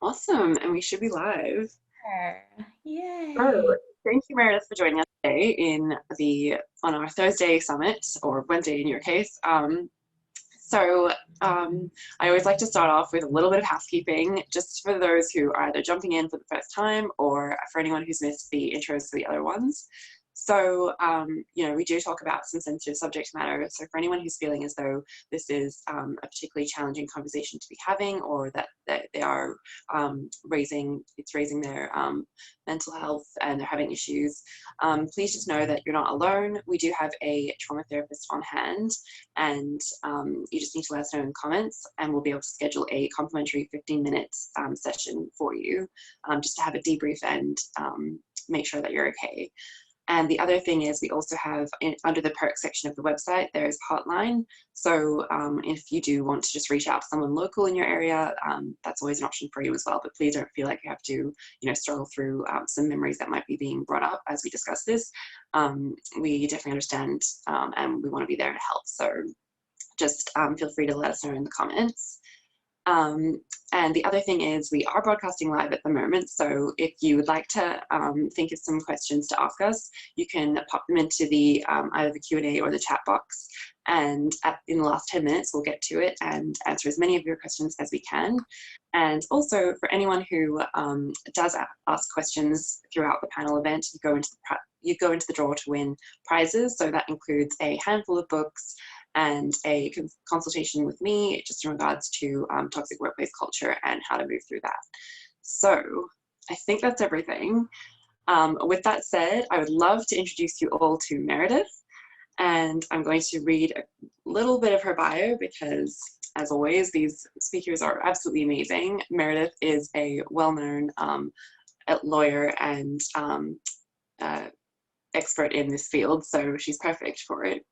Awesome, and we should be live. Sure. So, Yay. thank you, Meredith, for joining us today on our Thursday summit, or Wednesday in your case. So, I always like to start off with a little bit of housekeeping, just for those who are either jumping in for the first time or for anyone who's missed the intros to the other ones. So, we do talk about some sensitive subject matter. So, for anyone who's feeling as though this is a particularly challenging conversation to be having, or that they are raising their mental health and they're having issues, please just know that you're not alone. We do have a trauma therapist on hand, and you just need to let us know in the comments, and we'll be able to schedule a complimentary 15-minute session for you, just to have a debrief and make sure that you're okay. And the other thing is we also have under the perks section of the website, there's a hotline. So if you do want to just reach out to someone local in your area, that's always an option for you as well. But please don't feel like you have to, struggle through some memories that might be being brought up as we discuss this. We definitely understand, and we want to be there to help. So just feel free to let us know in the comments. And the other thing is we are broadcasting live at the moment. So if you would like to think of some questions to ask us, you can pop them into the either the Q&A or the chat box. And in the last 10 minutes, we'll get to it and answer as many of your questions as we can. And also for anyone who does ask questions throughout the panel event, you go into the draw to win prizes. So that includes a handful of books and a consultation with me just in regards to toxic workplace culture and how to move through that. So I think that's everything. With that said, I would love to introduce you all to Meredith, and I'm going to read a little bit of her bio because, as always, these speakers are absolutely amazing. Meredith is a well-known lawyer and expert in this field, so she's perfect for it.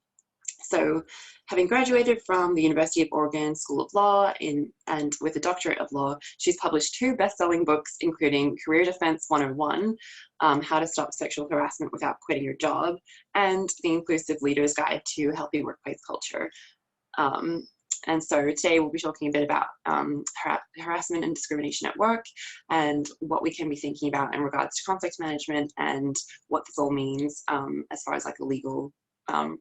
So, having graduated from the University of Oregon School of Law and with a doctorate of law, she's published 2 best-selling books, including Career Defense 101, How to Stop Sexual Harassment Without Quitting Your Job, and The Inclusive Leader's Guide to Healthy Workplace Culture. And so today we'll be talking a bit about harassment and discrimination at work and what we can be thinking about in regards to conflict management and what this all means as far as like a legal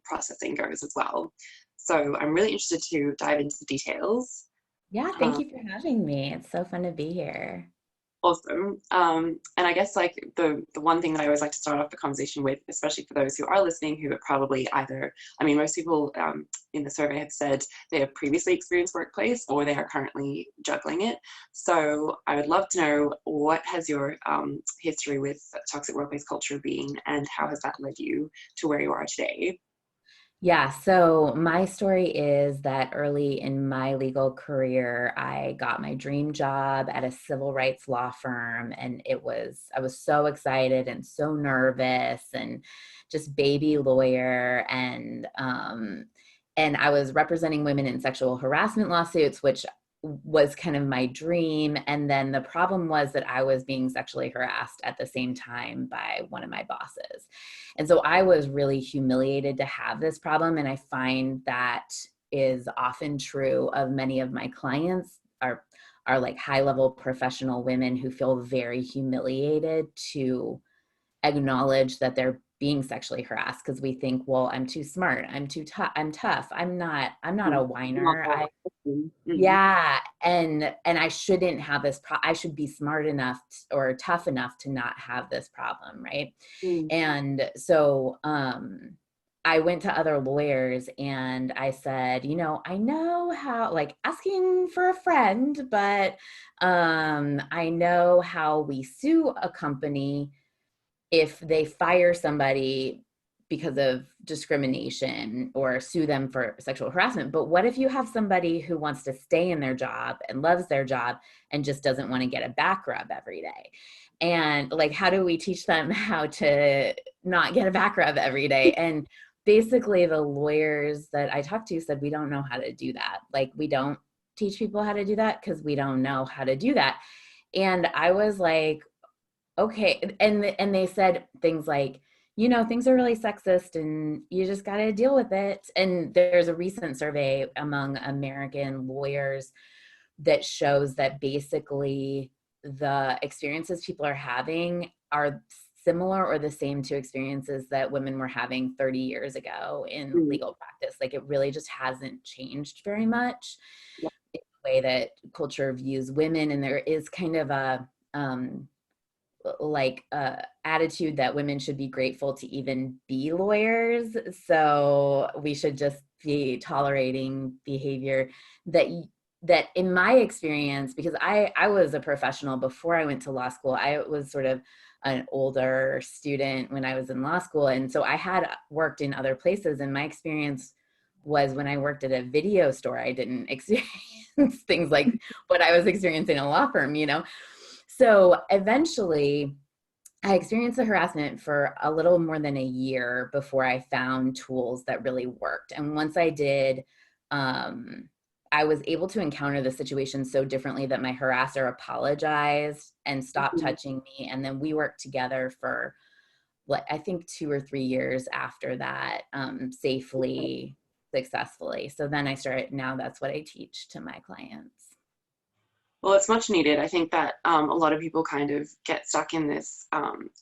processing goes as well. So I'm really interested to dive into the details. Yeah, thank you for having me. It's so fun to be here. Awesome. And I guess like the one thing that I always like to start off the conversation with, especially for those who are listening, who are probably either, I mean, most people in the survey have said they have previously experienced workplace or they are currently juggling it. So I would love to know, what has your history with toxic workplace culture been, and how has that led you to where you are today? Yeah, so my story is that early in my legal career, I got my dream job at a civil rights law firm, and I was so excited and so nervous and just baby lawyer, and I was representing women in sexual harassment lawsuits, which was kind of my dream. And then the problem was that I was being sexually harassed at the same time by one of my bosses. And so I was really humiliated to have this problem. And I find that is often true of many of my clients are like high level professional women who feel very humiliated to acknowledge that they're being sexually harassed, because we think, well, I'm too smart, I'm too tough, I'm not a whiner. Yeah, and I shouldn't have this I should be smart enough or tough enough to not have this problem, right? Mm-hmm. And so I went to other lawyers and I said, I know how, like, asking for a friend, but I know how we sue a company if they fire somebody because of discrimination or sue them for sexual harassment. But what if you have somebody who wants to stay in their job and loves their job and just doesn't want to get a back rub every day? And like, how do we teach them how to not get a back rub every day? And basically the lawyers that I talked to said, we don't know how to do that. Like, we don't teach people how to do that because we don't know how to do that. And I was like, okay. And they said things like, things are really sexist and you just got to deal with it. And there's a recent survey among American lawyers that shows that basically the experiences people are having are similar or the same to experiences that women were having 30 years ago in Mm. legal practice. Like, it really just hasn't changed very much Yeah. in the way that culture views women. And there is kind of a attitude that women should be grateful to even be lawyers. So we should just be tolerating behavior that that in my experience, because I was a professional before I went to law school. I was sort of an older student when I was in law school. And so I had worked in other places, and my experience was when I worked at a video store, I didn't experience things like what I was experiencing in a law firm, you know? So eventually I experienced the harassment for a little more than a year before I found tools that really worked. And once I did, I was able to encounter the situation so differently that my harasser apologized and stopped Mhm. touching me. And then we worked together for, what, I think 2 or 3 years after that, safely, successfully. So then I started, now that's what I teach to my clients. Well, it's much needed. I think that a lot of people kind of get stuck in this,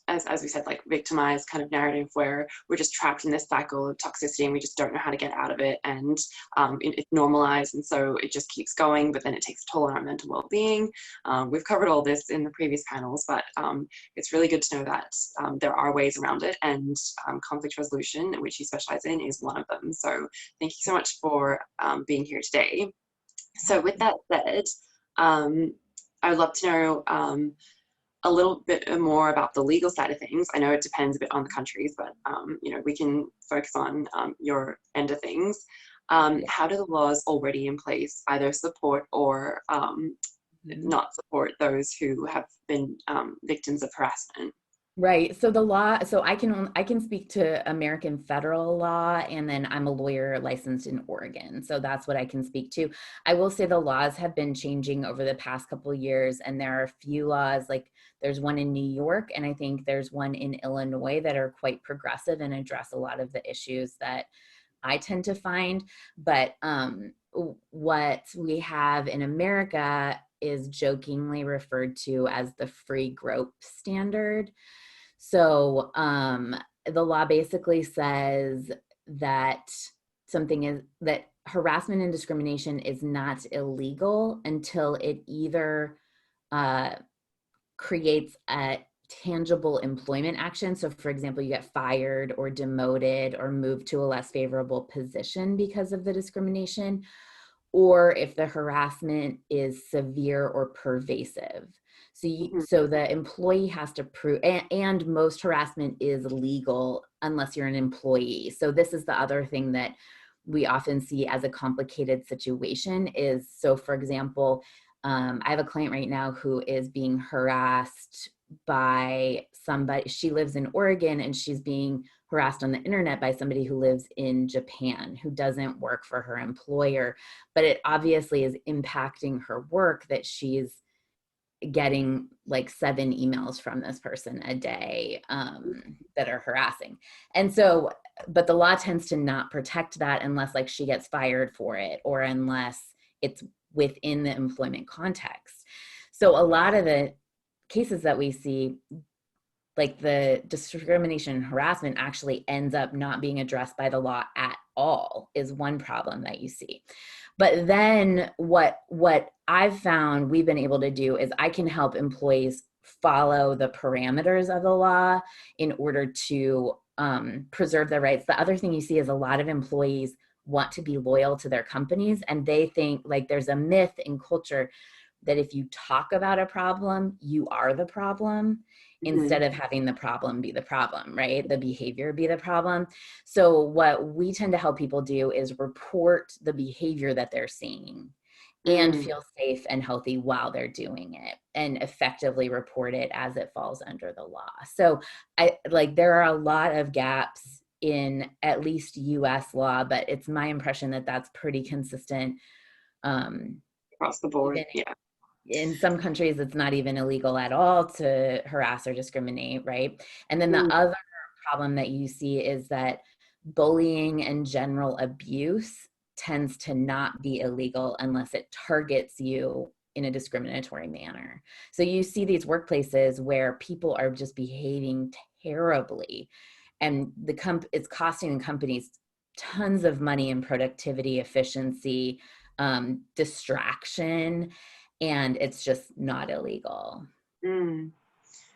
as we said, like victimized kind of narrative where we're just trapped in this cycle of toxicity and we just don't know how to get out of it. And it's normalized. And so it just keeps going, but then it takes a toll on our mental well-being. We've covered all this in the previous panels, but it's really good to know that there are ways around it. And conflict resolution, which you specialize in, is one of them. So thank you so much for being here today. So with that said, I would love to know a little bit more about the legal side of things. I know it depends a bit on the countries, but you know, we can focus on your end of things. How do the laws already in place either support or not support those who have been victims of harassment? Right. So the law, so I can speak to American federal law, and then I'm a lawyer licensed in Oregon. So that's what I can speak to. I will say the laws have been changing over the past couple of years, and there are a few laws, like there's one in New York, and I think there's one in Illinois that are quite progressive and address a lot of the issues that I tend to find. But what we have in America is jokingly referred to as the free grope standard. So the law basically says that that harassment and discrimination is not illegal until it either uh, creates a tangible employment action. So for example, you get fired or demoted or moved to a less favorable position because of the discrimination, or if the harassment is severe or pervasive. Mhm. So the employee has to prove, and most harassment is legal unless you're an employee. So this is the other thing that we often see as a complicated situation is, so for example, I have a client right now who is being harassed by somebody. She lives in Oregon and she's being harassed on the internet by somebody who lives in Japan, who doesn't work for her employer, but it obviously is impacting her work that she's getting like 7 emails from this person a day that are harassing. And so, but the law tends to not protect that unless like she gets fired for it or unless it's within the employment context. So a lot of the cases that we see, like the discrimination and harassment, actually ends up not being addressed by the law at all, is one problem that you see. But then what I've found we've been able to do is I can help employees follow the parameters of the law in order to preserve their rights. The other thing you see is a lot of employees want to be loyal to their companies, and they think, like, there's a myth in culture that if you talk about a problem, you are the problem, instead Mhm. of having the problem be the problem, right? The behavior be the problem. So what we tend to help people do is report the behavior that they're seeing and Mm. feel safe and healthy while they're doing it, and effectively report it as it falls under the law. So there are a lot of gaps in at least US law, but it's my impression that that's pretty consistent. Across the board, Even yeah. in some countries, it's not even illegal at all to harass or discriminate, right? And then the Mm. other problem that you see is that bullying and general abuse tends to not be illegal unless it targets you in a discriminatory manner. So you see these workplaces where people are just behaving terribly, and it's costing companies tons of money in productivity, efficiency, distraction, and it's just not illegal. Mm.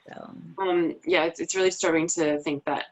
So Yeah, it's really disturbing to think that,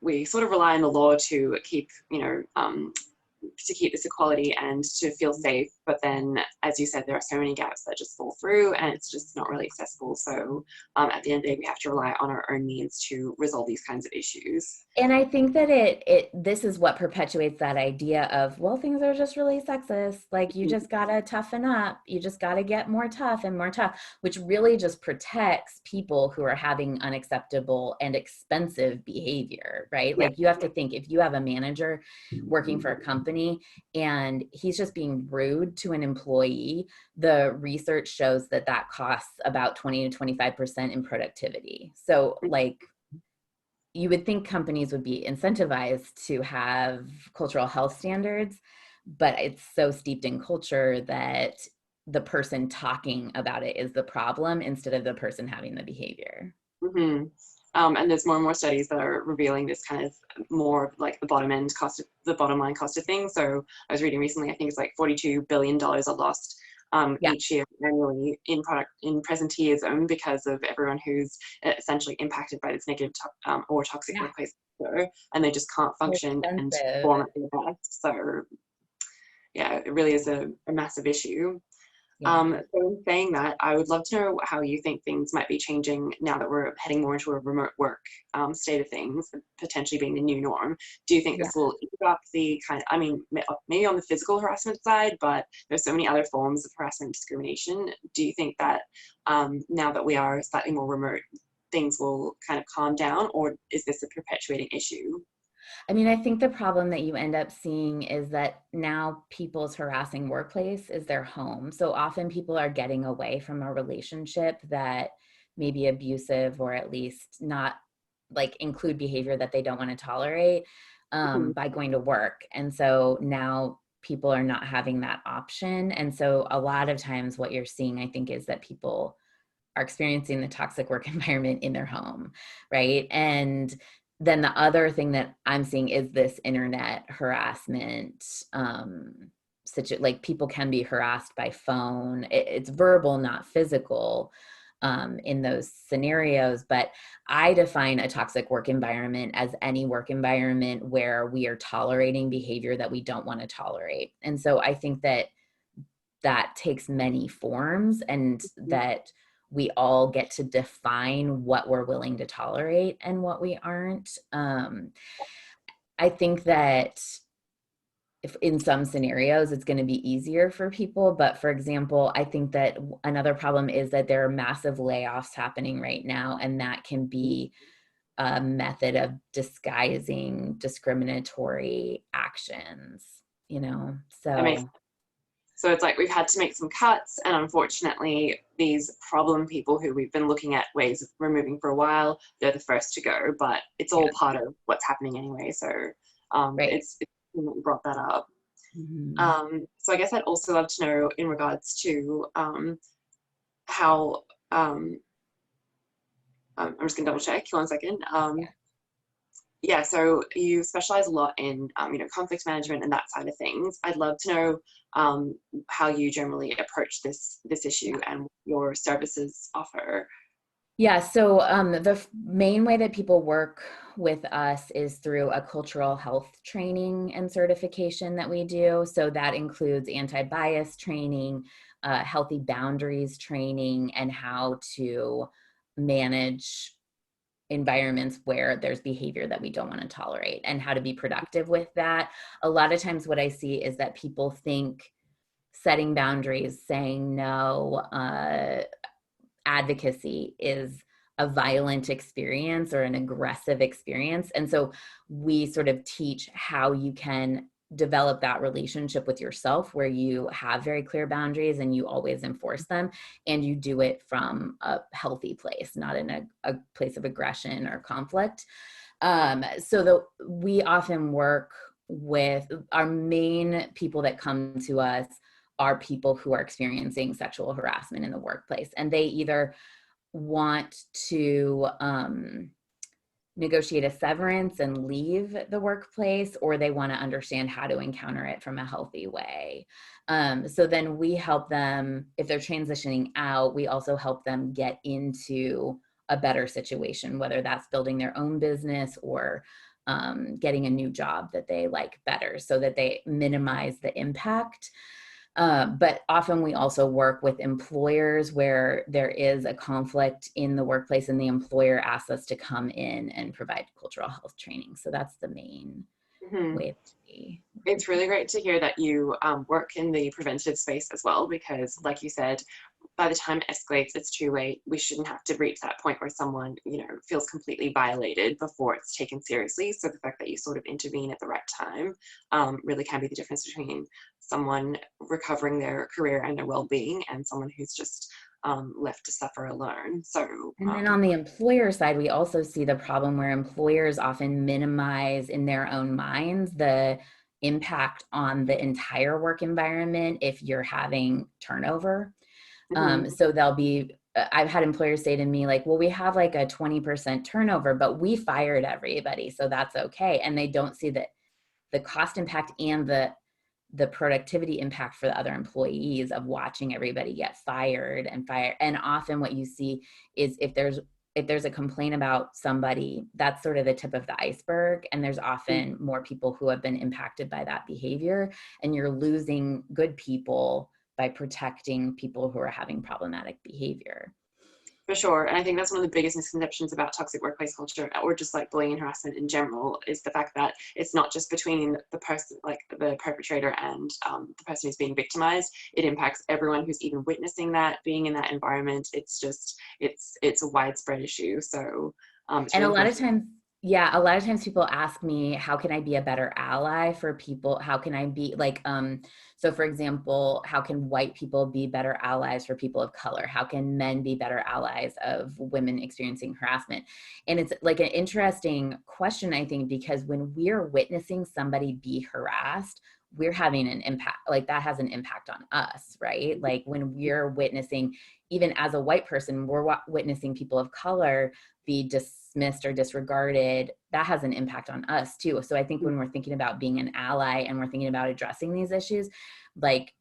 we sort of rely on the law to keep, to keep this equality and to feel safe. But then, as you said, there are so many gaps that just fall through and it's just not really accessible. So at the end of the day, we have to rely on our own means to resolve these kinds of issues. and I think that this is what perpetuates that idea of, well, things are just really sexist. Like, you just gotta toughen up. You just gotta get more tough and more tough, which really just protects people who are having unacceptable and expensive behavior, right? Yeah. Like, you have to think, if you have a manager working for a company and he's just being rude to an employee, the research shows that that costs about 20 to 25% in productivity. So, like, you would think companies would be incentivized to have cultural health standards, but it's so steeped in culture that the person talking about it is the problem instead of the person having the behavior. Mm-hmm. And there's more and more studies that are revealing this kind of more like the bottom line cost of things. So I was reading recently, I think it's like $42 billion are lost Yeah. each year annually in presenteeism because of everyone who's essentially impacted by this negative or toxic workplace culture, and they just can't function and perform at their best. So yeah, it really is a massive issue. So in saying that, I would love to know how you think things might be changing now that we're heading more into a remote work state of things, potentially being the new norm. Do you think this will ease up the maybe on the physical harassment side, but there's so many other forms of harassment and discrimination. Do you think that now that we are slightly more remote, things will kind of calm down, or is this a perpetuating issue? I mean, I think the problem that you end up seeing is that now people's harassing workplace is their home. So often people are getting away from a relationship that may be abusive, or at least not like include behavior that they don't want to tolerate, by going to work. And so now people are not having that option. And so a lot of times what you're seeing, I think, is that people are experiencing the toxic work environment in their home, right? And then the other thing that I'm seeing is this internet harassment. Like, people can be harassed by phone. It's verbal, not physical, in those scenarios. But I define a toxic work environment as any work environment where we are tolerating behavior that we don't want to tolerate. And so I think that that takes many forms, and that we all get to define what we're willing to tolerate and what we aren't. I think that if in some scenarios it's going to be easier for people, but for example, I think that another problem is that there are massive layoffs happening right now, and that can be a method of disguising discriminatory actions, so. So it's like we've had to make some cuts, and unfortunately, these problem people who we've been looking at ways of removing for a while, they're the first to go, but it's all part of what's happening anyway. So Right. it's that you brought that up. Mm-hmm. So I guess I'd also love to know in regards to how, I'm just gonna double check, 1 second. Yeah, so you specialize a lot in, conflict management and that side of things. I'd love to know how you generally approach this issue and what your services offer. Yeah, so the main way that people work with us is through a cultural health training and certification that we do. So that includes anti-bias training, healthy boundaries training, and how to manage environments where there's behavior that we don't want to tolerate, and how to be productive with that. A lot of times what I see is that people think setting boundaries, saying no, advocacy is a violent experience or an aggressive experience. And so we sort of teach how you can develop that relationship with yourself where you have very clear boundaries and you always enforce them, and you do it from a healthy place, not in a place of aggression or conflict. We often work with our main people that come to us are people who are experiencing sexual harassment in the workplace. And they either want to negotiate a severance and leave the workplace, or they want to understand how to encounter it from a healthy way. So then we help them, if they're transitioning out, we also help them get into a better situation, whether that's building their own business or getting a new job that they like better, so that they minimize the impact. But often we also work with employers where there is a conflict in the workplace and the employer asks us to come in and provide cultural health training. So that's the main way that we. It's really great to hear that you work in the preventative space as well, because like you said, by the time it escalates, it's too late. We shouldn't have to reach that point where someone, feels completely violated before it's taken seriously. So the fact that you sort of intervene at the right time really can be the difference between someone recovering their career and their well-being and someone who's just left to suffer alone. So, and then on the employer side, we also see the problem where employers often minimize in their own minds the impact on the entire work environment if you're having turnover. So they'll be, I've had employers say to me like, well, we have like a 20% turnover, but we fired everybody, so that's okay. And they don't see that the cost impact and the productivity impact for the other employees of watching everybody get fired. And often what you see is if there's a complaint about somebody, that's sort of the tip of the iceberg. And there's often more people who have been impacted by that behavior, and you're losing good people by protecting people who are having problematic behavior. For sure. And I think that's one of the biggest misconceptions about toxic workplace culture, or just like bullying and harassment in general, is the fact that it's not just between the person, like the perpetrator, and the person who's being victimized. It impacts everyone who's even witnessing that, being in that environment. It's just, it's a widespread issue. So it's And really a lot of important. times people ask me, how can I be a better ally for people? How can I be like, so for example, how can white people be better allies for people of color? How can men be better allies of women experiencing harassment? And it's like an interesting question, I think, because when we're witnessing somebody be harassed, we're having an impact, like that has an impact on us, right? Like when we're witnessing, even as a white person, we're witnessing people of color be dismissed or disregarded, that has an impact on us too. So I think when we're thinking about being an ally and we're thinking about addressing these issues, like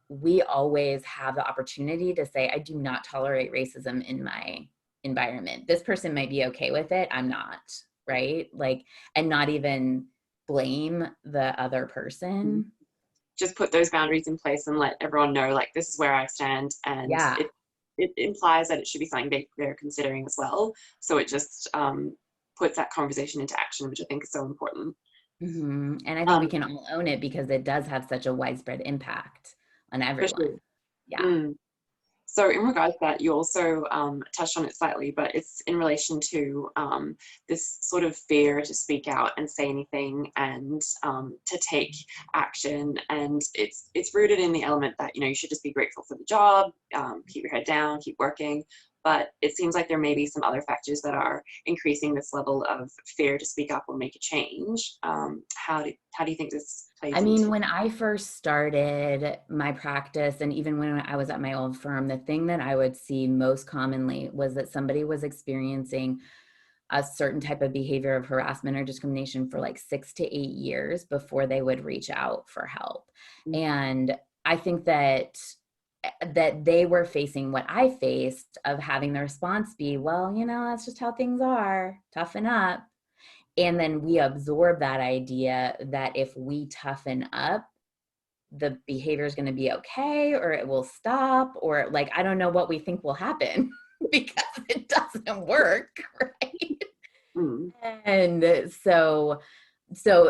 we always have the opportunity to say, I do not tolerate racism in my environment. This person might be okay with it, I'm not, right? Like, and not even blame the other person. Just put those boundaries in place and let everyone know, like, this is where I stand. And Yeah. it implies that it should be something they're considering as well. So it just puts that conversation into action, which I think is so important. Mm-hmm. And I think we can all own it because it does have such a widespread impact on For sure. everyone. Yeah. So in regards to that, you also touched on it slightly, but it's in relation to this sort of fear to speak out and say anything, and to take action. And it's rooted in the element that, you should just be grateful for the job, keep your head down, keep working. But it seems like there may be some other factors that are increasing this level of fear to speak up or make a change. How do you think this plays I into? mean, when I first started my practice, and even when I was at my old firm, the thing that I would see most commonly was that somebody was experiencing a certain type of behavior of harassment or discrimination for like 6 to 8 years before they would reach out for help. And I think that they were facing what I faced, of having the response be, well, that's just how things are, toughen up. And then we absorb that idea that if we toughen up, the behavior is going to be okay, or it will stop, or like, I don't know what we think will happen because it doesn't work, right? Mm. And so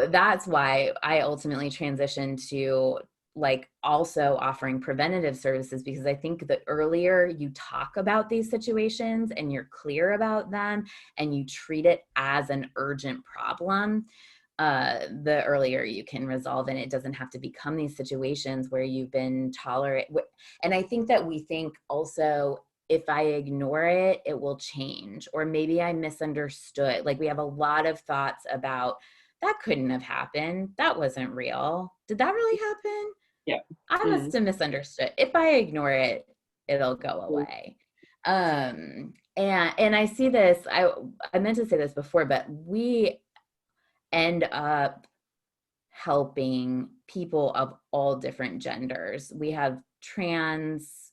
that's why I ultimately transitioned to like also offering preventative services, because I think the earlier you talk about these situations and you're clear about them and you treat it as an urgent problem, the earlier you can resolve, and it doesn't have to become these situations where you've been tolerant. And I think that we think also, if I ignore it, it will change, or maybe I misunderstood. Like we have a lot of thoughts about, that couldn't have happened, that wasn't real, did that really happen? Yeah. I must have misunderstood. If I ignore it, it'll go away. And I see this, I meant to say this before, but we end up helping people of all different genders. We have trans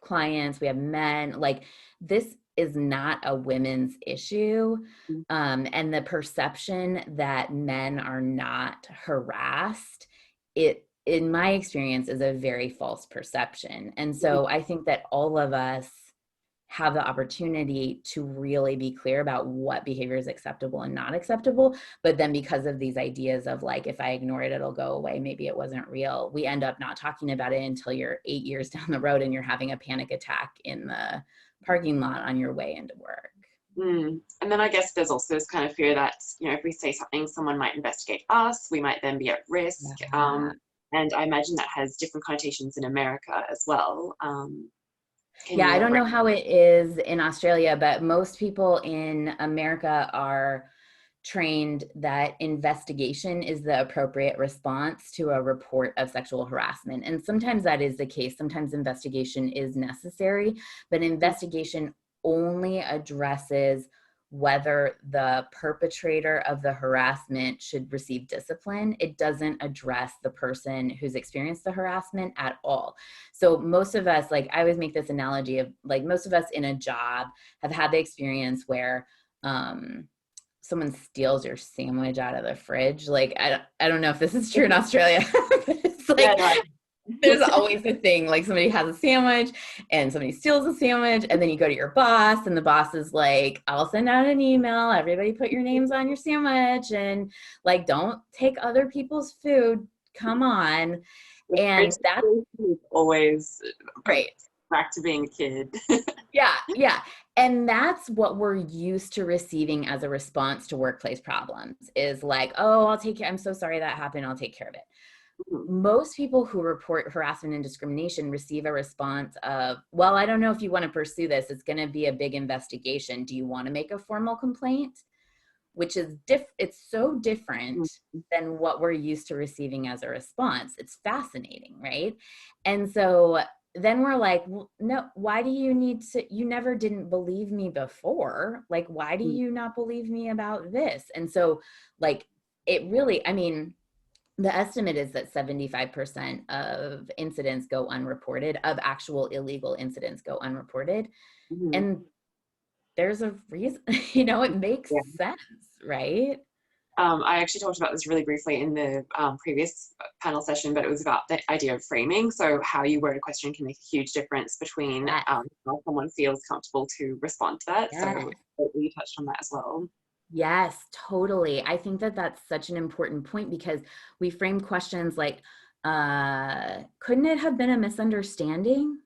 clients, we have men, like this is not a women's issue. And the perception that men are not harassed, it, in my experience, is a very false perception. And so I think that all of us have the opportunity to really be clear about what behavior is acceptable and not acceptable. But then because of these ideas of like, if I ignore it, it'll go away, maybe it wasn't real, we end up not talking about it until you're 8 years down the road and you're having a panic attack in the parking lot on your way into work. And then I guess there's also this kind of fear that, you know, if we say something, someone might investigate us, we might then be at risk. Yeah. And I imagine that has different connotations in America as well. Yeah, I don't know how it is in Australia, but most people in America are trained that investigation is the appropriate response to a report of sexual harassment. And sometimes that is the case. Sometimes investigation is necessary, but investigation only addresses whether the perpetrator of the harassment should receive discipline. It doesn't address the person who's experienced the harassment at all. So most of us, like I always make this analogy of like most of us in a job have had the experience where someone steals your sandwich out of the fridge. Like, I don't know if this is true in Australia. It's like, yeah, no. There's always a thing, like somebody has a sandwich and somebody steals a sandwich and then you go to your boss and the boss is like, I'll send out an email, everybody put your names on your sandwich and like, don't take other people's food, come on. And that's always right. Back to being a kid. Yeah. And that's what we're used to receiving as a response to workplace problems is like, oh, I'll take care. I'm so sorry that happened. I'll take care of it. Most people who report harassment and discrimination receive a response of, well, I don't know if you want to pursue this. It's going to be a big investigation. Do you want to make a formal complaint? Which is it's so different than what we're used to receiving as a response. It's fascinating, right? And so then we're like, well, no, why do you need to, you never didn't believe me before. Like, why do you not believe me about this? And so like, it really, I mean, the estimate is that 75% of incidents go unreported, of actual illegal incidents go unreported. And there's a reason, you know, it makes sense, right? I actually talked about this really briefly in the previous panel session, but it was about the idea of framing. So how you word a question can make a huge difference between how someone feels comfortable to respond to that. So you touched on that as well. Yes, totally. I think that that's such an important point because we frame questions like, couldn't it have been a misunderstanding?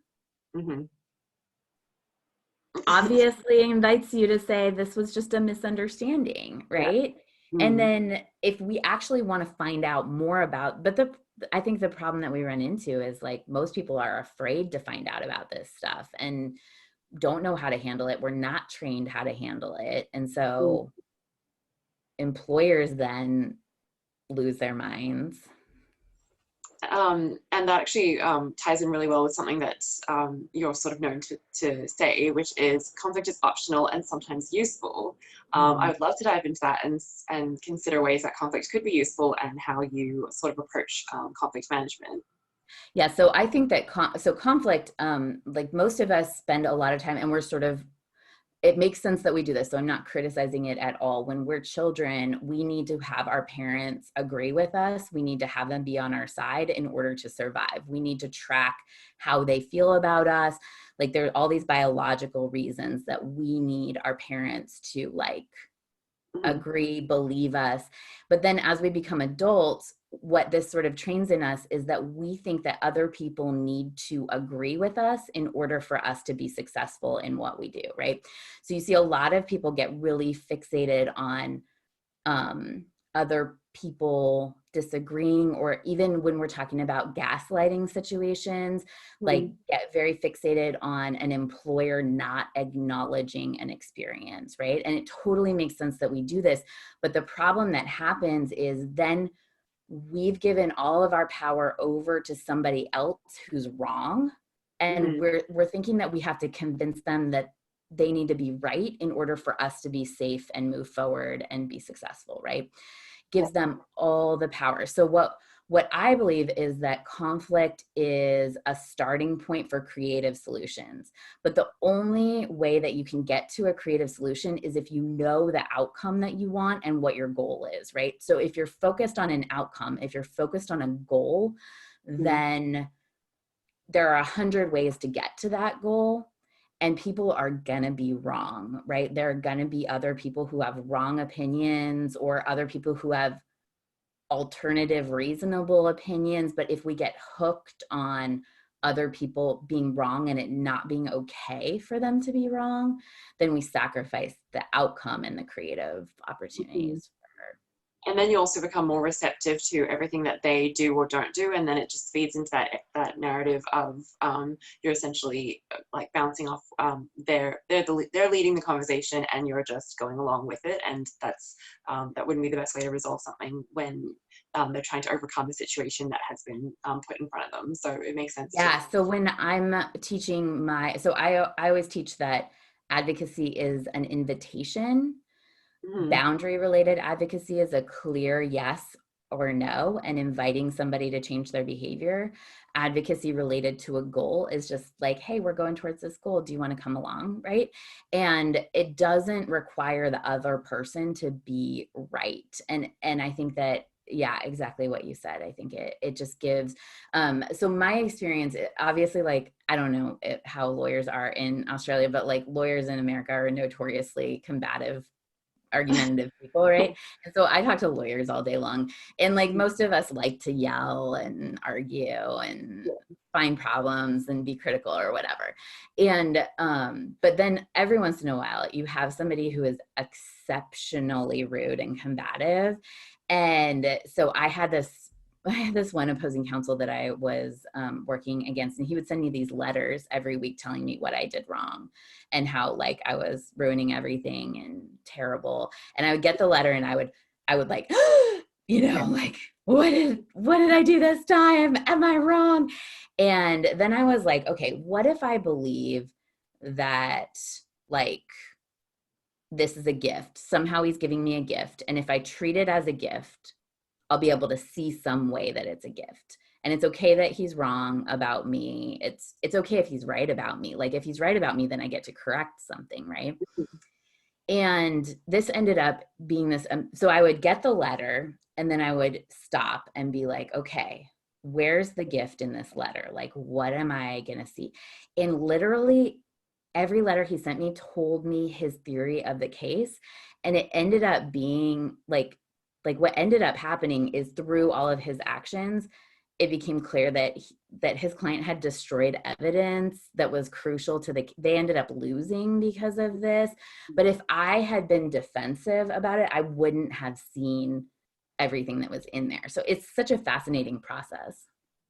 Obviously invites you to say this was just a misunderstanding, right? And then if we actually want to find out more about, but I think the problem that we run into is like most people are afraid to find out about this stuff and don't know how to handle it. We're not trained how to handle it. And so employers then lose their minds. And that actually ties in really well with something that you're sort of known to say, which is conflict is optional and sometimes useful. I would love to dive into that and consider ways that conflict could be useful and how you sort of approach conflict management. Yeah, so I think that conflict, like most of us spend a lot of time and we're sort of, it makes sense that we do this. So I'm not criticizing it at all. When we're children, we need to have our parents agree with us. We need to have them be on our side in order to survive. We need to track how they feel about us. Like there are all these biological reasons that we need our parents to like agree, believe us. But then as we become adults, what this sort of trains in us is that we think that other people need to agree with us in order for us to be successful in what we do, right? So you see a lot of people get really fixated on other people disagreeing, or even when we're talking about gaslighting situations, like get very fixated on an employer not acknowledging an experience, right? And it totally makes sense that we do this. But the problem that happens is then we've given all of our power over to somebody else who's wrong. And we're thinking that we have to convince them that they need to be right in order for us to be safe and move forward and be successful, right? Gives them all the power. So what I believe is that conflict is a starting point for creative solutions. But the only way that you can get to a creative solution is if you know the outcome that you want and what your goal is, right? So if you're focused on an outcome, if you're focused on a goal, then there are 100 ways to get to that goal. And people are gonna be wrong, right? There are gonna be other people who have wrong opinions or other people who have alternative, reasonable opinions. But if we get hooked on other people being wrong and it not being okay for them to be wrong, then we sacrifice the outcome and the creative opportunities. And then you also become more receptive to everything that they do or don't do, and then it just feeds into that narrative of you're essentially like bouncing off. They're leading the conversation, and you're just going along with it, and that's that wouldn't be the best way to resolve something when they're trying to overcome a situation that has been put in front of them. So it makes sense. Yeah. So when I'm teaching I always teach that advocacy is an invitation. Boundary related advocacy is a clear yes or no and inviting somebody to change their behavior. Advocacy related to a goal is just like, hey, we're going towards this goal. Do you want to come along? Right. And it doesn't require the other person to be right. And I think that, yeah, exactly what you said. I think it just gives, so my experience, obviously, like, I don't know how lawyers are in Australia, but like lawyers in America are notoriously combative, argumentative people, right? And so I talk to lawyers all day long, and like most of us like to yell and argue and find problems and be critical or whatever. And but then every once in a while you have somebody who is exceptionally rude and combative. And so I had this one opposing counsel that I was working against, and he would send me these letters every week telling me what I did wrong and how like I was ruining everything and terrible. And I would get the letter and I would like, like, what did I do this time? Am I wrong? And then I was like, okay, what if I believe that like this is a gift? Somehow he's giving me a gift. And if I treat it as a gift, I'll be able to see some way that it's a gift. And it's okay that he's wrong about me. It's okay if he's right about me. Like if he's right about me, then I get to correct something, right? And this ended up being this, so I would get the letter and then I would stop and be like, okay, where's the gift in this letter? Like, what am I gonna see? And literally every letter he sent me told me his theory of the case. And it ended up being like what ended up happening is through all of his actions, it became clear that his client had destroyed evidence that was crucial to they ended up losing because of this. But if I had been defensive about it, I wouldn't have seen everything that was in there. So it's such a fascinating process.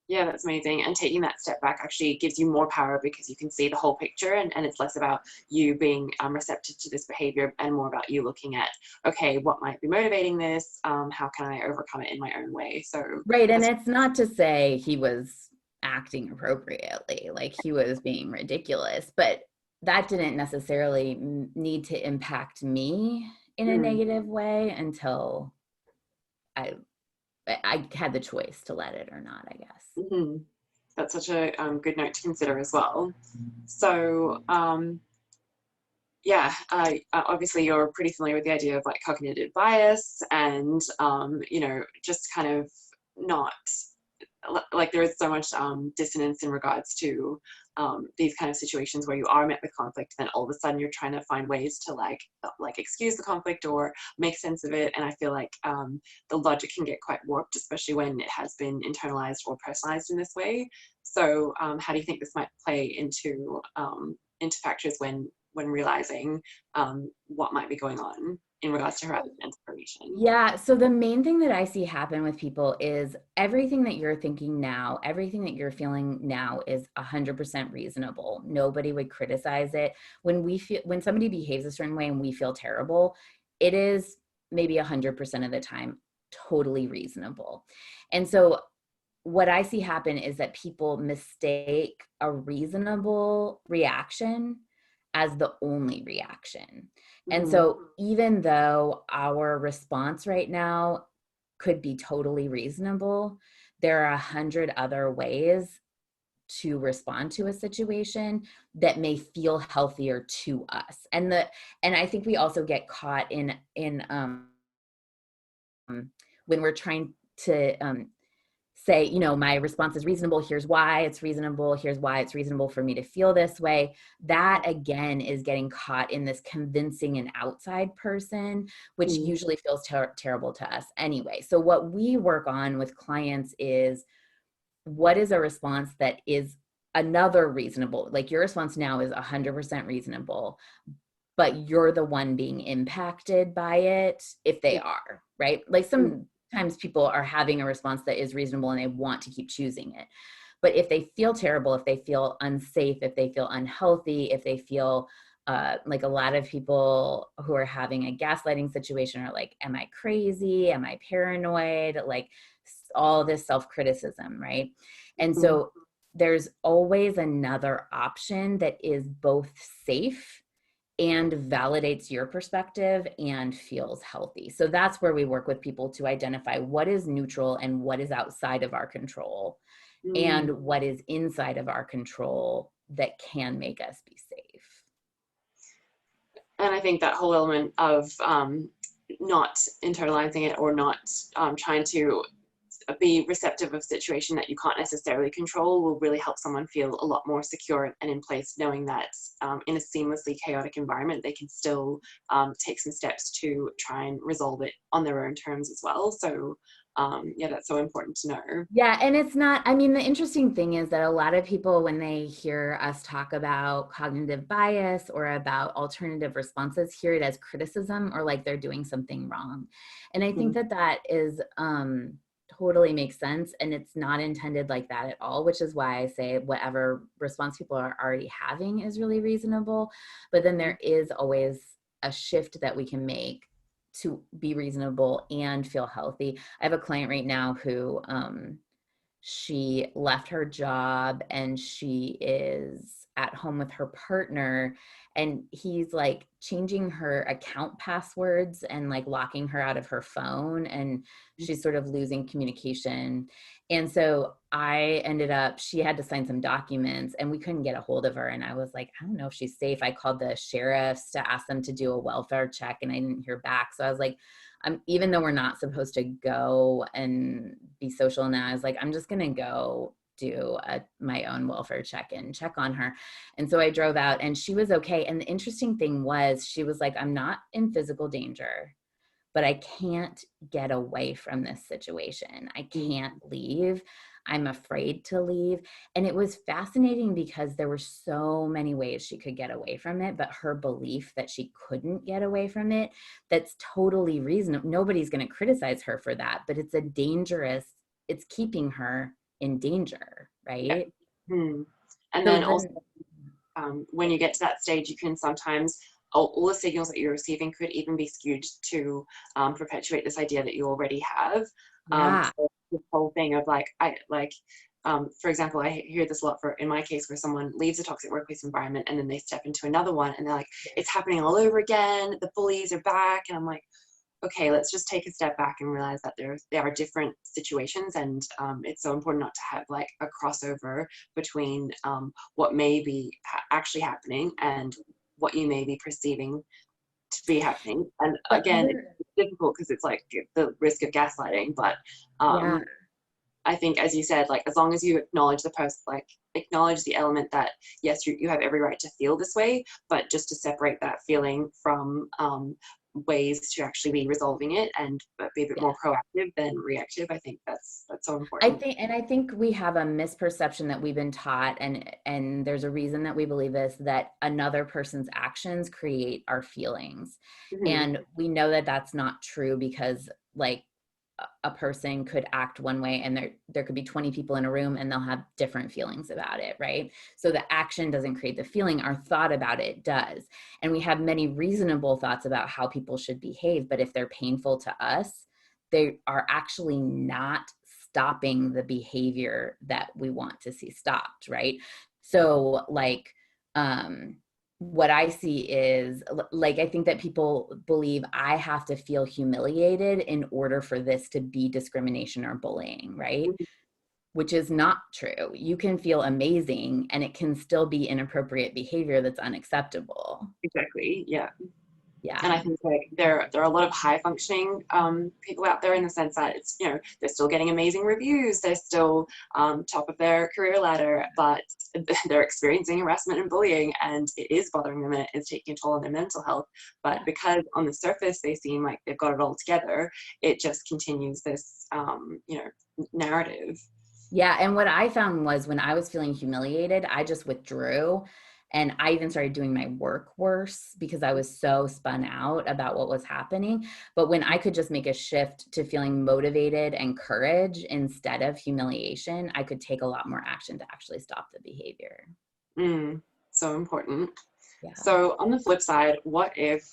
Yeah, that's amazing. And taking that step back actually gives you more power because you can see the whole picture, and it's less about you being receptive to this behavior and more about you looking at, okay, what might be motivating this? How can I overcome it in my own way? So right. And it's not to say he was acting appropriately, like he was being ridiculous, but that didn't necessarily need to impact me in a negative way until I had the choice to let it or not, I guess. That's such a good note to consider as well. So yeah, obviously you're pretty familiar with the idea of like cognitive bias and just kind of not like there is so much dissonance in regards to these kind of situations where you are met with conflict, then all of a sudden you're trying to find ways to like excuse the conflict or make sense of it. And I feel like the logic can get quite warped, especially when it has been internalized or personalized in this way. So how do you think this might play into factors when realizing what might be going on in regards to harassment and discrimination? Yeah, so the main thing that I see happen with people is everything that you're thinking now, everything that you're feeling now is 100% reasonable. Nobody would criticize it. When somebody behaves a certain way and we feel terrible, it is maybe 100% of the time totally reasonable. And so what I see happen is that people mistake a reasonable reaction as the only reaction. And so even though our response right now could be totally reasonable, there are 100 other ways to respond to a situation that may feel healthier to us. And I think we also get caught in when we're trying to say, you know, my response is reasonable, here's why it's reasonable, here's why it's reasonable for me to feel this way. That again is getting caught in this convincing an outside person, which usually feels terrible to us anyway. So what we work on with clients is, what is a response that is another reasonable, like your response now is 100% reasonable, but you're the one being impacted by it if they are, right? Like sometimes people are having a response that is reasonable and they want to keep choosing it. But if they feel terrible, if they feel unsafe, if they feel unhealthy, if they feel like a lot of people who are having a gaslighting situation are like, am I crazy? Am I paranoid? Like all this self-criticism, right? And so there's always another option that is both safe and validates your perspective and feels healthy. So that's where we work with people to identify what is neutral and what is outside of our control and what is inside of our control that can make us be safe. And I think that whole element of not internalizing it or not trying to be receptive of a situation that you can't necessarily control will really help someone feel a lot more secure and in place, knowing that in a seamlessly chaotic environment, they can still take some steps to try and resolve it on their own terms as well. So yeah, that's so important to know. Yeah, and it's not, I mean, the interesting thing is that a lot of people, when they hear us talk about cognitive bias or about alternative responses, hear it as criticism or like they're doing something wrong. And I think that that is totally makes sense, and it's not intended like that at all, which is why I say whatever response people are already having is really reasonable. But then there is always a shift that we can make to be reasonable and feel healthy. I have a client right now who she left her job and she is at home with her partner, and he's like changing her account passwords and like locking her out of her phone, and she's sort of losing communication. And so I ended up, she had to sign some documents and we couldn't get a hold of her. And I was like, I don't know if she's safe. I called the sheriffs to ask them to do a welfare check and I didn't hear back. So I was like, even though we're not supposed to go and be social now, I was like, I'm just going to go do my own welfare check and check on her. And so I drove out and she was okay. And the interesting thing was, she was like, I'm not in physical danger, but I can't get away from this situation. I can't leave. I'm afraid to leave. And it was fascinating because there were so many ways she could get away from it, but her belief that she couldn't get away from it, that's totally reasonable. Nobody's going to criticize her for that, but it's it's keeping her in danger, right? Yeah. And So then also, when you get to that stage, you can sometimes, all the signals that you're receiving could even be skewed to perpetuate this idea that you already have. yeah. So this whole thing of for example, I hear this a lot in my case, where someone leaves a toxic workplace environment and then they step into another one and they're like, it's happening all over again, the bullies are back. And I'm like, okay, let's just take a step back and realize that there are different situations, and it's so important not to have like a crossover between what may be actually happening and what you may be perceiving to be happening. And again, it's difficult because it's like the risk of gaslighting, but yeah. I think, as you said, like as long as you acknowledge the person, like acknowledge the element that yes, you have every right to feel this way, but just to separate that feeling from ways to actually be resolving it and be a bit more proactive than reactive. I think that's so important. I think we have a misperception that we've been taught, and there's a reason that we believe this, that another person's actions create our feelings. And we know that that's not true, because like a person could act one way and there could be 20 people in a room and they'll have different feelings about it, right? So the action doesn't create the feeling, our thought about it does. And we have many reasonable thoughts about how people should behave, but if they're painful to us, they are actually not stopping the behavior that we want to see stopped, right? So like, what I see is like, I think that people believe I have to feel humiliated in order for this to be discrimination or bullying, right? Which is not true. You can feel amazing and it can still be inappropriate behavior that's unacceptable. Exactly. Yeah. And Yeah. I think like there are a lot of high functioning people out there in the sense that it's, you know, they're still getting amazing reviews, they're still top of their career ladder, but they're experiencing harassment and bullying, and it is bothering them and it is taking a toll on their mental health. But because on the surface they seem like they've got it all together, it just continues this, you know, narrative. Yeah. And what I found was when I was feeling humiliated, I just withdrew. And I even started doing my work worse because I was so spun out about what was happening. But when I could just make a shift to feeling motivated and courage instead of humiliation, I could take a lot more action to actually stop the behavior. So important. Yeah. So on the flip side, what if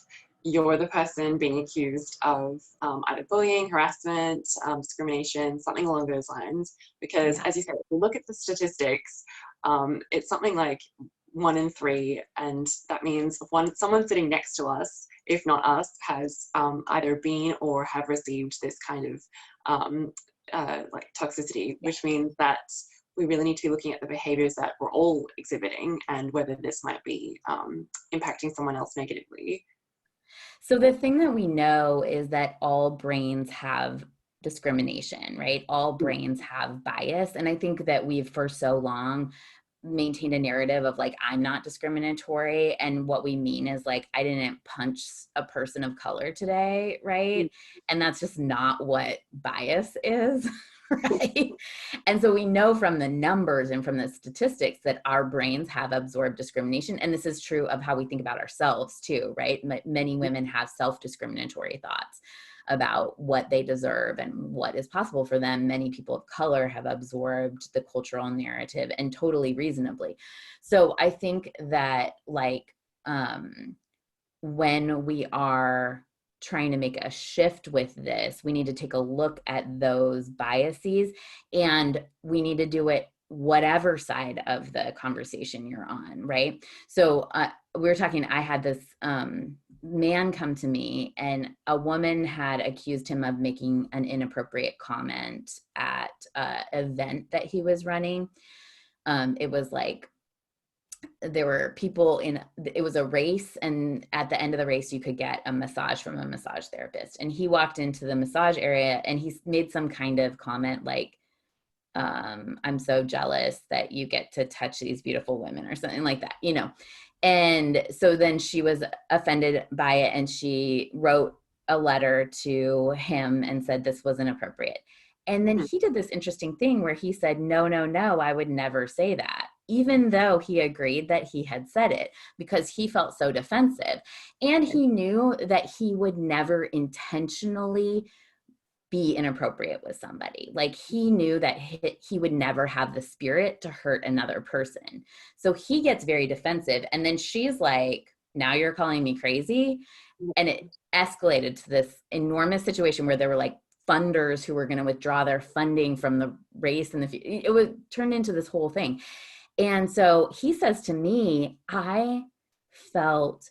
you're the person being accused of either bullying, harassment, discrimination, something along those lines? Because as you said, if you look at the statistics, it's something like 1 in 3, and that means someone sitting next to us, if not us, has either been or have received this kind of like toxicity, which means that we really need to be looking at the behaviors that we're all exhibiting and whether this might be impacting someone else negatively. So the thing that we know is that all brains have discrimination, right? All brains have bias. And I think that we've for so long maintained a narrative of like, I'm not discriminatory. And what we mean is like, I didn't punch a person of color today, right? And that's just not what bias is. Right. And so we know from the numbers and from the statistics that our brains have absorbed discrimination. And this is true of how we think about ourselves too, right? Many women have self-discriminatory thoughts about what they deserve and what is possible for them. Many people of color have absorbed the cultural narrative, and totally reasonably. So I think that like, when we are trying to make a shift with this, we need to take a look at those biases, and we need to do it whatever side of the conversation you're on, right? So we were talking, I had this man come to me, and a woman had accused him of making an inappropriate comment at an event that he was running. It was like, there were people in, it was a race, and at the end of the race you could get a massage from a massage therapist, and he walked into the massage area and he made some kind of comment like, I'm so jealous that you get to touch these beautiful women, or something like that, you know. And so then she was offended by it, and she wrote a letter to him and said this was inappropriate. And then he did this interesting thing where he said, no, no, no, I would never say that, even though he agreed that he had said it, because he felt so defensive. And he knew that he would never intentionally be inappropriate with somebody. Like, he knew that he would never have the spirit to hurt another person. So he gets very defensive. And then she's like, now you're calling me crazy. And it escalated to this enormous situation where there were like funders who were going to withdraw their funding from the race, and it was turned into this whole thing. And so he says to me, I felt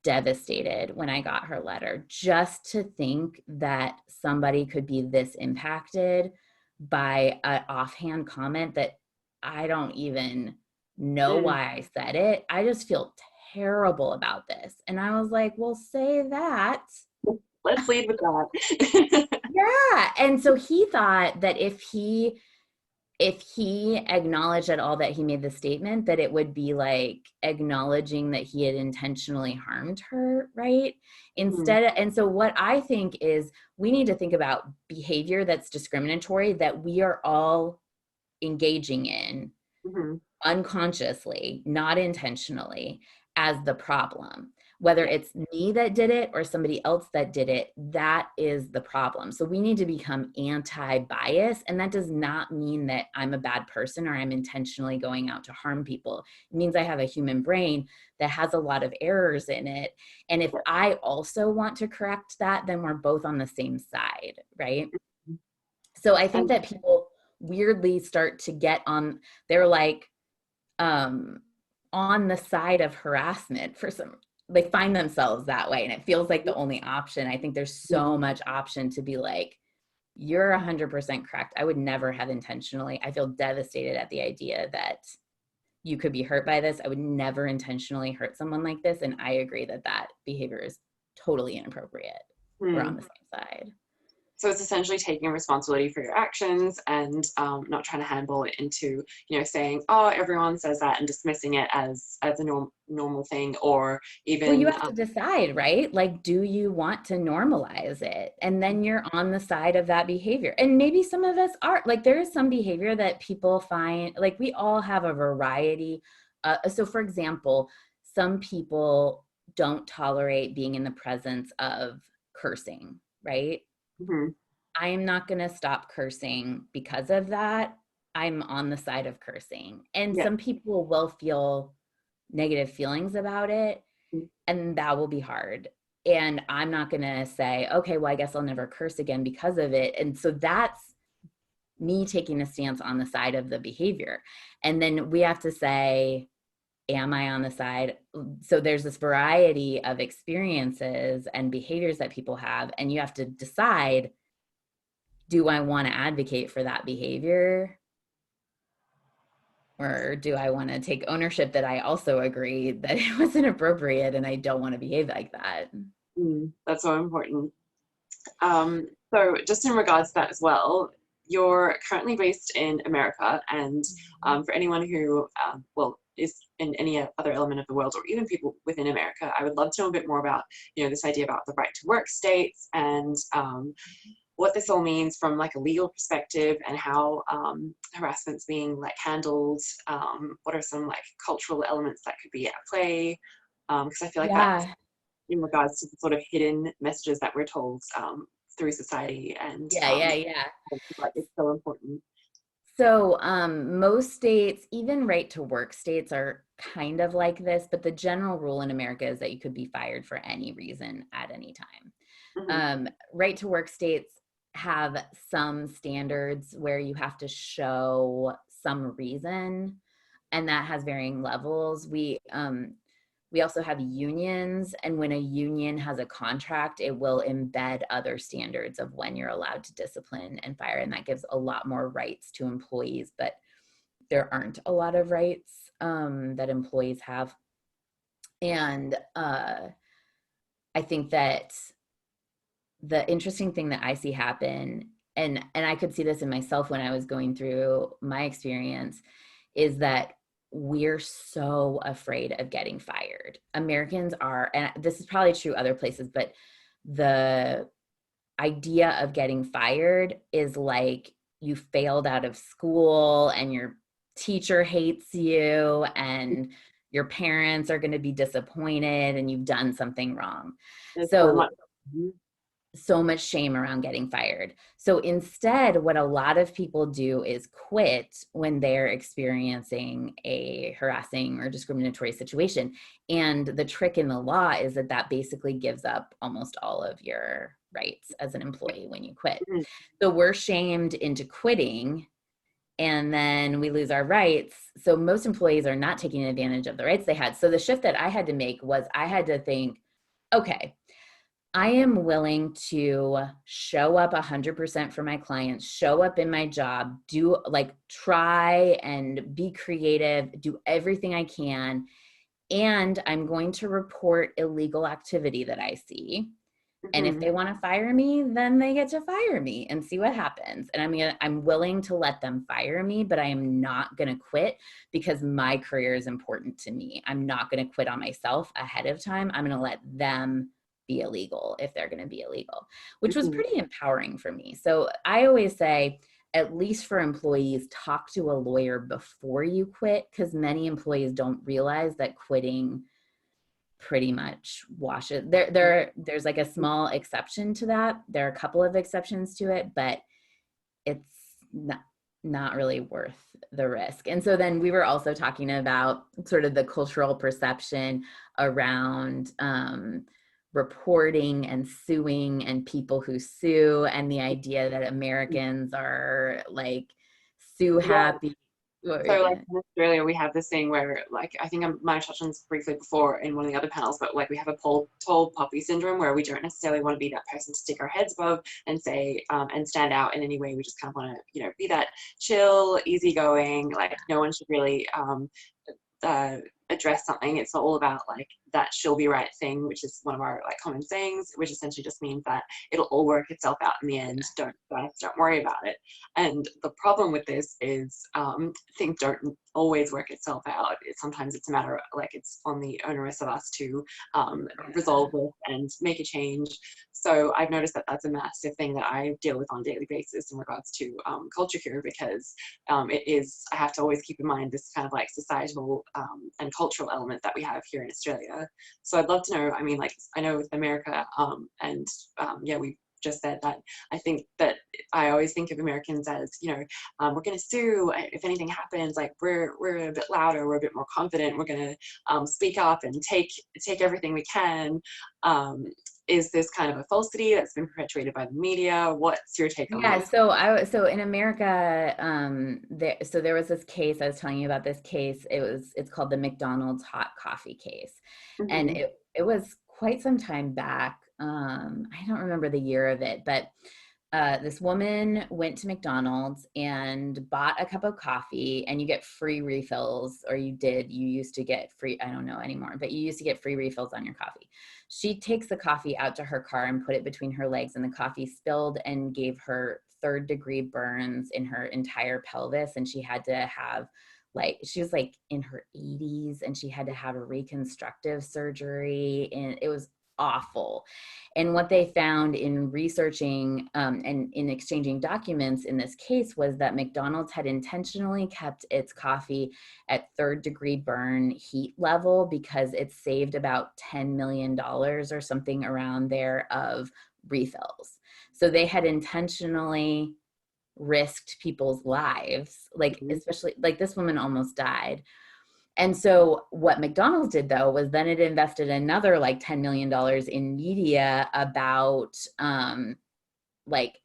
devastated when I got her letter, just to think that somebody could be this impacted by an offhand comment that I don't even know why I said it. I just feel terrible about this. And I was like, well, say that. Let's lead with that. Yeah. And so he thought that if he acknowledged at all that he made the statement, that it would be like acknowledging that he had intentionally harmed her, right? Instead, and so what I think is we need to think about behavior that's discriminatory that we are all engaging in unconsciously, not intentionally, as the problem. Whether it's me that did it or somebody else that did it, that is the problem. So we need to become anti-bias. And that does not mean that I'm a bad person or I'm intentionally going out to harm people. It means I have a human brain that has a lot of errors in it. And if I also want to correct that, then we're both on the same side, right? So I think that people weirdly start to get on, they're like, on the side of harassment for some, they find themselves that way, and it feels like the only option. I think there's so much option to be like, you're 100% correct. I would never have intentionally, I feel devastated at the idea that you could be hurt by this. I would never intentionally hurt someone like this. And I agree that that behavior is totally inappropriate. We're on the same side. So it's essentially taking responsibility for your actions and not trying to handball it into, you know, saying, oh, everyone says that and dismissing it as a normal thing, or even. Well, you have to decide, right? Like, do you want to normalize it? And then you're on the side of that behavior. And maybe some of us are, like, there is some behavior that people find, like, we all have a variety. So for example, some people don't tolerate being in the presence of cursing, right? I am not going to stop cursing because of that. I'm on the side of cursing. And some people will feel negative feelings about it, and that will be hard. And I'm not going to say, okay, well, I guess I'll never curse again because of it. And so that's me taking a stance on the side of the behavior. And then we have to say, am I on the side? So there's this variety of experiences and behaviors that people have, and you have to decide, do I want to advocate for that behavior? Or do I want to take ownership that I also agree that it was inappropriate and I don't want to behave like that? That's so important. So just in regards to that as well, you're currently based in America, and for anyone who, is in any other element of the world, or even people within America, I would love to know a bit more about, you know, this idea about the right to work states and what this all means from like a legal perspective, and how harassment's being like handled. What are some like cultural elements that could be at play? Because I feel like that's in regards to the sort of hidden messages that we're told through society, and it's so important. So most states, even right to work states, are kind of like this, but the general rule in America is that you could be fired for any reason at any time. Right to work states have some standards where you have to show some reason, and that has varying levels. We also have unions, and when a union has a contract, it will embed other standards of when you're allowed to discipline and fire, and that gives a lot more rights to employees, but there aren't a lot of rights that employees have. And I think that the interesting thing that I see happen, and I could see this in myself when I was going through my experience, is that we're so afraid of getting fired. Americans are, and this is probably true other places, but the idea of getting fired is like you failed out of school and your teacher hates you and your parents are going to be disappointed and you've done something wrong. So much shame around getting fired. So instead, what a lot of people do is quit when they're experiencing a harassing or discriminatory situation. And the trick in the law is that that basically gives up almost all of your rights as an employee when you quit. So we're shamed into quitting, and then we lose our rights. So most employees are not taking advantage of the rights they had. So the shift that I had to make was I had to think, okay, I am willing to show up 100% for my clients, show up in my job, try and be creative, do everything I can. And I'm going to report illegal activity that I see. And if they want to fire me, then they get to fire me and see what happens. And I'm willing to let them fire me, but I am not going to quit because my career is important to me. I'm not going to quit on myself ahead of time. I'm going to let them be illegal if they're going to be illegal, which was pretty empowering for me. So I always say, at least for employees, talk to a lawyer before you quit, because many employees don't realize that quitting pretty much wash it. There's like a small exception to that. There are a couple of exceptions to it, but it's not really worth the risk. And so then we were also talking about sort of the cultural perception around reporting and suing and people who sue, and the idea that Americans are like sue happy. So like in Australia, we have this thing where, like, I think I might have touched on this briefly before in one of the other panels, but like we have a tall poppy syndrome where we don't necessarily want to be that person to stick our heads above and say and stand out in any way. We just kind of want to, you know, be that chill, easygoing. Like no one should really address something. It's all about like that she'll be right thing, which is one of our like common sayings, which essentially just means that it'll all work itself out in the end. Don't worry about it. And the problem with this is things don't always work itself out. Sometimes it's a matter of like it's on the onerous of us to resolve this and make a change. So I've noticed that that's a massive thing that I deal with on a daily basis in regards to culture here, because it is, I have to always keep in mind this kind of like societal and cultural element that we have here in Australia. So I'd love to know, I mean, like, I know with America yeah, we just said that I think that I always think of Americans as, you know, we're going to sue if anything happens, like we're a bit louder, we're a bit more confident, we're going to speak up and take everything we can. Is this kind of a falsity that's been perpetuated by the media? What's your take on this? So in America, there was this case, I was telling you about this case. It's called the McDonald's hot coffee case. Mm-hmm. And it was quite some time back. I don't remember the year of it, but this woman went to McDonald's and bought a cup of coffee, and you get free refills, or you used to get free, I don't know anymore, but you used to get free refills on your coffee. She takes the coffee out to her car and put it between her legs, and the coffee spilled and gave her 3rd-degree burns in her entire pelvis. And she had to have, like, she was like in her 80s, and she had to have a reconstructive surgery, and it was awful. And what they found in researching and in exchanging documents in this case was that McDonald's had intentionally kept its coffee at 3rd-degree burn heat level because it saved about $10 million or something around there of refills. So they had intentionally risked people's lives, like, especially like this woman almost died. And so what McDonald's did, though, was then it invested another like $10 million in media about like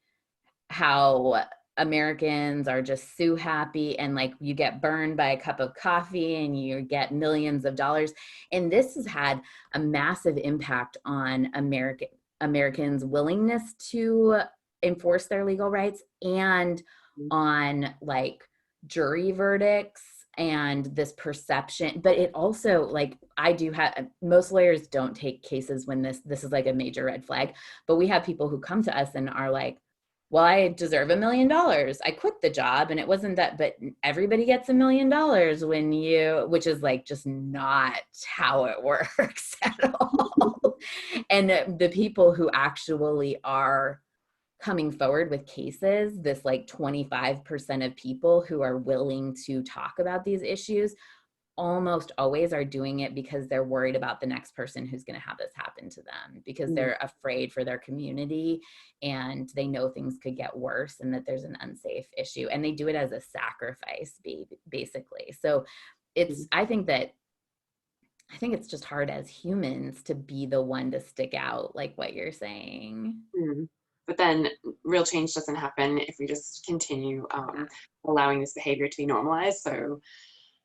how Americans are just sue happy, and like you get burned by a cup of coffee and you get millions of dollars. And this has had a massive impact on Americans' willingness to enforce their legal rights, and on like jury verdicts and this perception. But it also, like, I do have, most lawyers don't take cases when this is like a major red flag, but we have people who come to us and are like, well, I deserve $1 million. I quit the job and it wasn't that, but everybody gets $1 million when which is like just not how it works at all. And the people who actually are coming forward with cases, this like 25% of people who are willing to talk about these issues, almost always are doing it because they're worried about the next person who's going to have this happen to them, because they're afraid for their community, and they know things could get worse and that there's an unsafe issue, and they do it as a sacrifice, basically. So I think it's just hard as humans to be the one to stick out, like what you're saying. But then real change doesn't happen if we just continue allowing this behavior to be normalized. So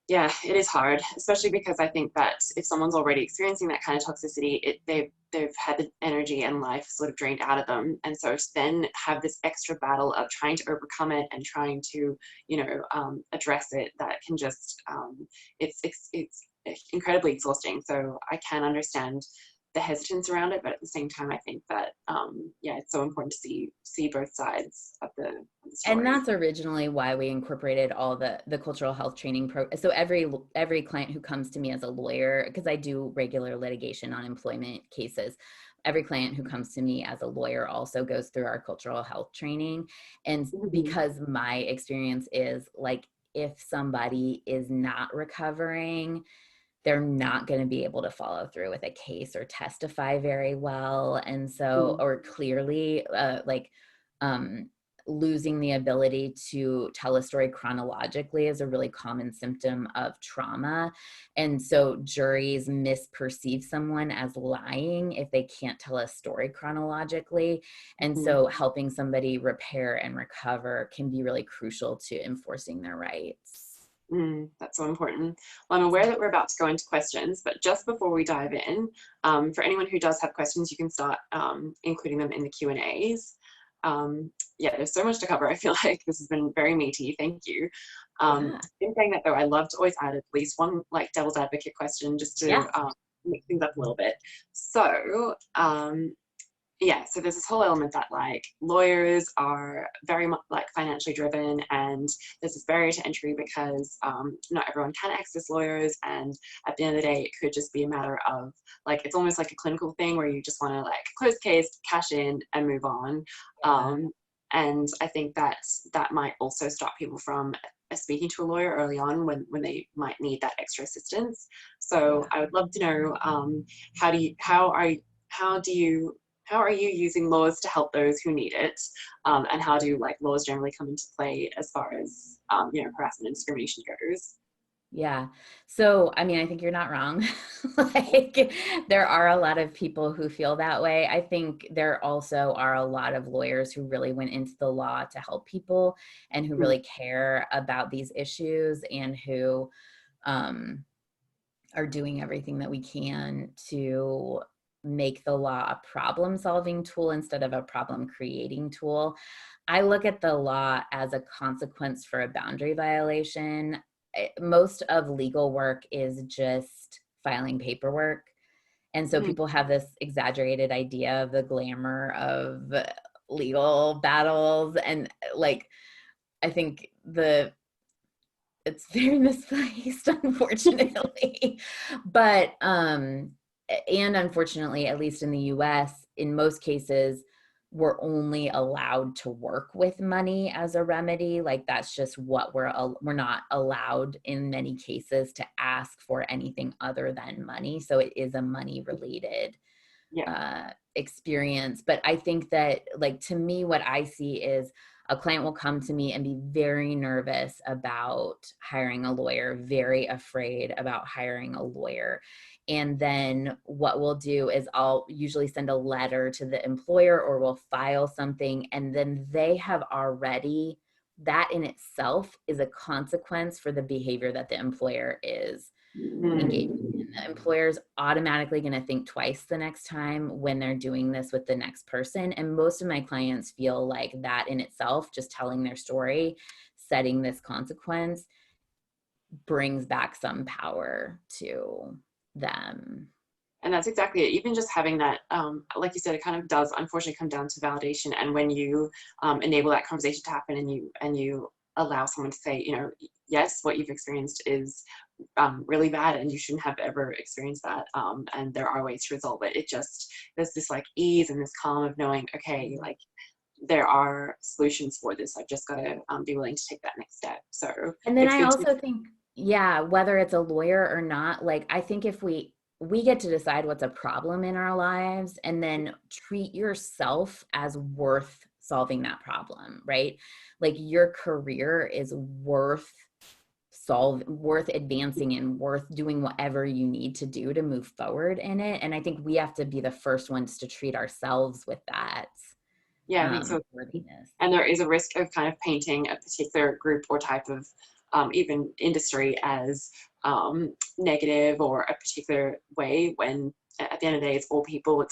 yeah, it is hard, especially because I think that if someone's already experiencing that kind of toxicity, they've had the energy and life sort of drained out of them. And so to then have this extra battle of trying to overcome it and trying to, you know, address it, that can just, it's incredibly exhausting. So I can understand the hesitance around it, but at the same time, I think that yeah, it's so important to see both sides of the story. And that's originally why we incorporated all the cultural health training so every client who comes to me as a lawyer, because I do regular litigation on employment cases, every client who comes to me as a lawyer also goes through our cultural health training. And because my experience is like, if somebody is not recovering, they're not going to be able to follow through with a case or testify very well. And so, or clearly, losing the ability to tell a story chronologically is a really common symptom of trauma. And so juries misperceive someone as lying if they can't tell a story chronologically. And so helping somebody repair and recover can be really crucial to enforcing their rights. That's so important. Well, I'm aware that we're about to go into questions, but just before we dive in, for anyone who does have questions, you can start including them in the Q&As. Yeah, there's so much to cover. I feel like this has been very meaty. Thank you. In saying that though, I love to always add at least one like devil's advocate question just to mix things up a little bit. So yeah, so there's this whole element that like lawyers are very much like financially driven, and there's this barrier to entry because not everyone can access lawyers, and at the end of the day it could just be a matter of like, it's almost like a clinical thing where you just want to like close case, cash in and move on. And I think that might also stop people from speaking to a lawyer early on when they might need that extra assistance. So I would love to know how are you using laws to help those who need it? And how do like laws generally come into play as far as harassment and discrimination goes? Yeah. So, I mean, I think you're not wrong. Like, there are a lot of people who feel that way. I think there also are a lot of lawyers who really went into the law to help people and who really care about these issues, and who are doing everything that we can to make the law a problem-solving tool instead of a problem-creating tool. I look at the law as a consequence for a boundary violation. Most of legal work is just filing paperwork. And so people have this exaggerated idea of the glamour of legal battles. And like, I think it's very misplaced, unfortunately. But, and unfortunately, at least in the US, in most cases, we're only allowed to work with money as a remedy. Like, that's just what we're not allowed in many cases to ask for anything other than money. So it is a money related experience. But I think that, like, to me, what I see is a client will come to me and be very nervous about hiring a lawyer, very afraid about hiring a lawyer. And then what we'll do is I'll usually send a letter to the employer, or we'll file something, and then they have already, that in itself is a consequence for the behavior that the employer is engaging in. The employer's automatically going to think twice the next time when they're doing this with the next person. And most of my clients feel like that in itself, just telling their story, setting this consequence, brings back some power to them. And that's exactly it. Even just having that, like you said, it kind of does unfortunately come down to validation. And when you enable that conversation to happen, and you allow someone to say, yes, what you've experienced is really bad, and you shouldn't have ever experienced that. And there are ways to resolve it. There's this like ease and this calm of knowing, okay, like there are solutions for this. I've just got to be willing to take that next step. So, and then I also think, whether it's a lawyer or not, like, I think if we get to decide what's a problem in our lives, and then treat yourself as worth solving that problem, right? Like, your career is worth advancing and worth doing whatever you need to do to move forward in it. And I think we have to be the first ones to treat ourselves with that. Yeah, I think so. Worthiness. And there is a risk of kind of painting a particular group or type of even industry as negative or a particular way, when at the end of the day it's all people,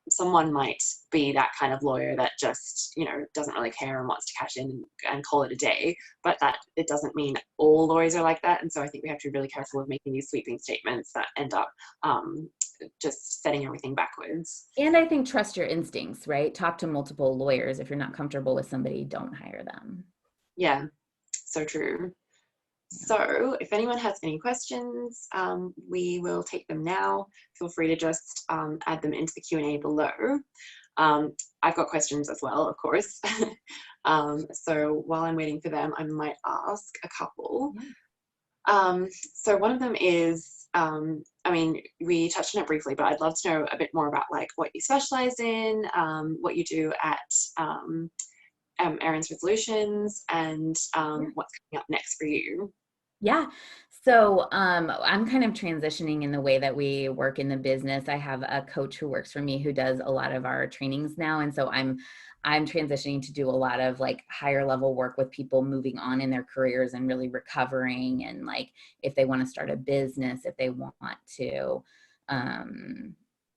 someone might be that kind of lawyer that just doesn't really care and wants to cash in and call it a day, but that it doesn't mean all lawyers are like that. And so I think we have to be really careful of making these sweeping statements that end up just setting everything backwards. And I think trust your instincts, right? Talk to multiple lawyers. If you're not comfortable with somebody, don't hire them. Yeah, so true. So if anyone has any questions, we will take them now. Feel free to just add them into the Q&A below. I've got questions as well, of course. So while I'm waiting for them, I might ask a couple. So one of them is, I mean, we touched on it briefly, but I'd love to know a bit more about like what you specialize in, what you do at Erin's Resolutions, and what's coming up next for you. Yeah. So I'm kind of transitioning in the way that we work in the business. I have a coach who works for me who does a lot of our trainings now. And so I'm transitioning to do a lot of like higher level work with people moving on in their careers and really recovering, and like if they want to start a business, if they want to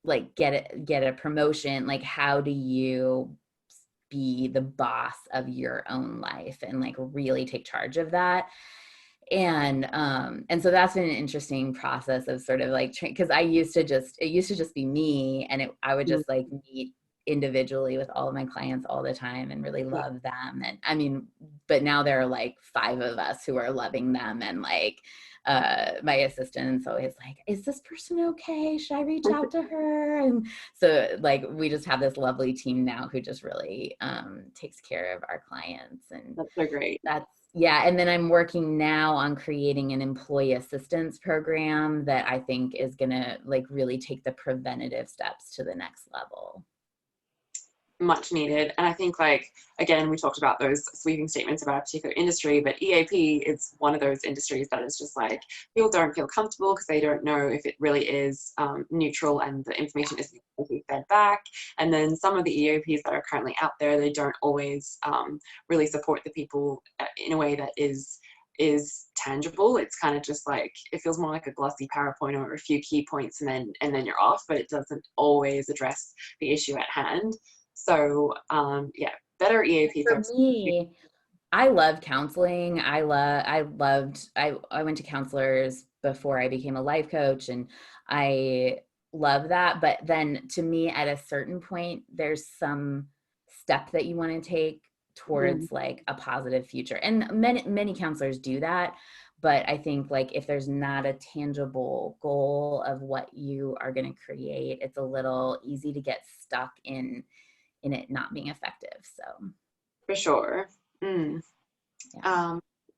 like get a promotion, like how do you be the boss of your own life and like really take charge of that. And so that's been an interesting process of sort of like, because it used to just be me, and I would just like meet individually with all of my clients all the time and really love them. And I mean, but now there are like 5 of us who are loving them, and like my assistant's always like, is this person okay? Should I reach out to her? And so like we just have this lovely team now who just really takes care of our clients. And That's so great. Yeah, and then I'm working now on creating an employee assistance program that I think is gonna like really take the preventative steps to the next level. Much needed. And I think, like, again, we talked about those sweeping statements about a particular industry, but EAP is one of those industries that is just like, people don't feel comfortable because they don't know if it really is neutral and the information isn't going to be fed back. And then some of the EAPs that are currently out there, they don't always really support the people in a way that is tangible. It's kind of just like, it feels more like a glossy PowerPoint or a few key points and then you're off, but it doesn't always address the issue at hand. So yeah, better EAP. For me, I love counseling. I went to counselors before I became a life coach, and I love that. But then to me, at a certain point, there's some step that you want to take towards like a positive future. And many counselors do that. But I think like if there's not a tangible goal of what you are going to create, it's a little easy to get stuck in it not being effective. So For sure. yeah.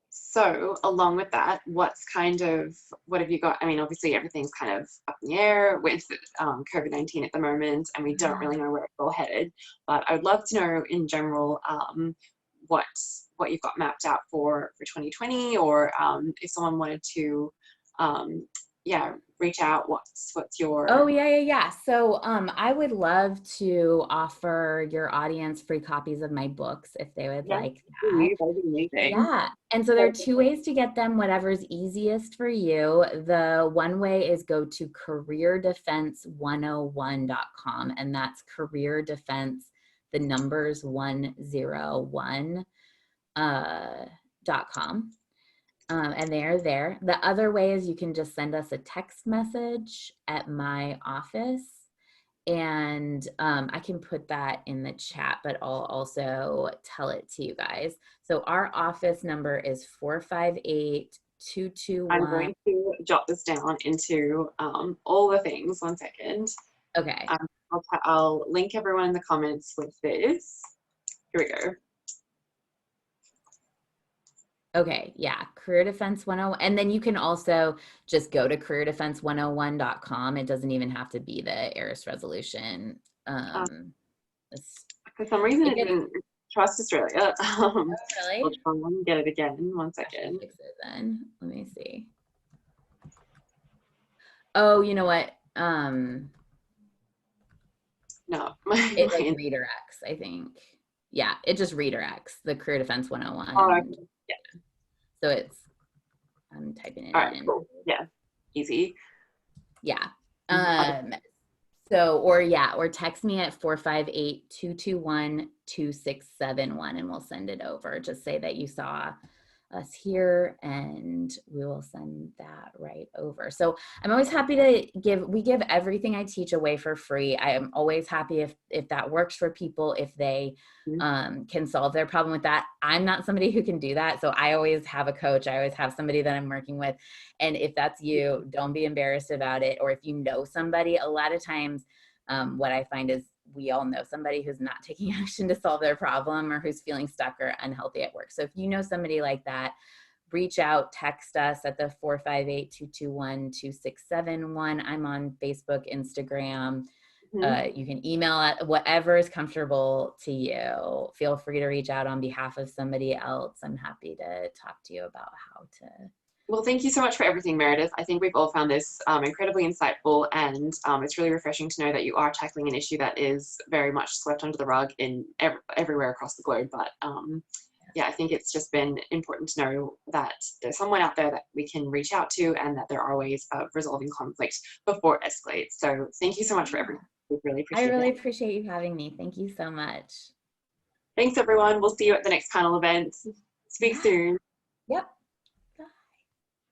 So along with that, what have you got? I mean, obviously everything's kind of up in the air with COVID-19 at the moment, and we don't really know where it's all headed. But I would love to know in general what you've got mapped out for 2020, or if someone wanted to reach out, what's your... Oh, yeah. So I would love to offer your audience free copies of my books if they would like that. That'd be amazing. Yeah. And so there are 2 ways to get them, whatever's easiest for you. The one way is go to careerdefense101.com, and that's career defense, the numbers 101.com. And they are there. The other way is you can just send us a text message at my office, and I can put that in the chat, but I'll also tell it to you guys. So our office number is 458-221. I'm going to jot this down into all the things. 1 second. Okay. I'll link everyone in the comments with this. Here we go. Okay, yeah, Career Defense 101. And then you can also just go to careerdefense101.com. It doesn't even have to be the Eris resolution. For some reason, it didn't trust Australia. Oh, really? I'll try and get it again. 1 second. Fix it then. Let me see. Oh, you know what? No. It like redirects, I think. Yeah, it just redirects the Career Defense 101. Yeah. So I'm typing it in. Cool. Yeah, easy. Yeah. Or text me at 458-221-2671, and we'll send it over. Just say that you saw us here, and we will send that right over. So I'm always happy to we give everything I teach away for free. I am always happy if that works for people, if they can solve their problem with that. I'm not somebody who can do that. So I always have a coach. I always have somebody that I'm working with. And if that's you, don't be embarrassed about it. Or if you know somebody, a lot of times what I find is we all know somebody who's not taking action to solve their problem, or who's feeling stuck or unhealthy at work. So if you know somebody like that, reach out, text us at the 458-221-2671. I'm on Facebook, Instagram. You can email at whatever is comfortable to you. Feel free to reach out on behalf of somebody else. I'm happy to talk to you about how to. Well, thank you so much for everything, Meredith. I think we've all found this incredibly insightful, and it's really refreshing to know that you are tackling an issue that is very much swept under the rug in everywhere across the globe. But yeah, I think it's just been important to know that there's someone out there that we can reach out to, and that there are ways of resolving conflict before it escalates. So thank you so much for everything. We really appreciate it. I really appreciate you having me. Thank you so much. Thanks, everyone. We'll see you at the next panel event. Speak soon. Yep.